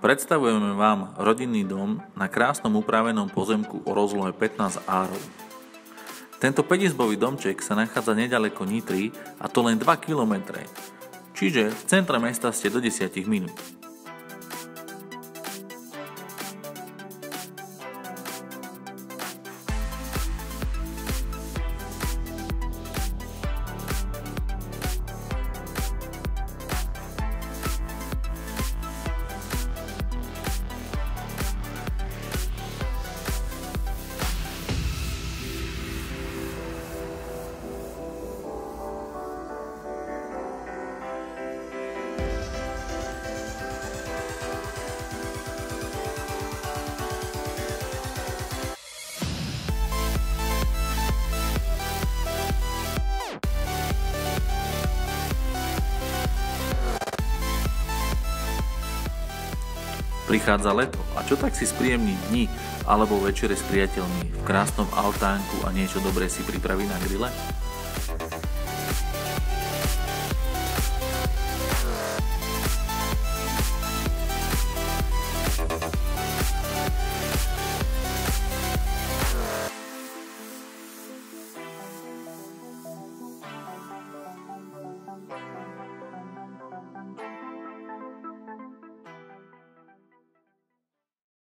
Predstavujeme vám rodinný dom na krásnom upravenom pozemku o rozlohe 15 árov. Tento 5-izbový domček sa nachádza neďaleko Nitry, a to len 2 km, čiže v centre mesta ste do 10 minút. Prichádza leto a čo tak si spríjemniť dni alebo večere s priateľmi v krásnom altánku a niečo dobré si pripraviť na grille?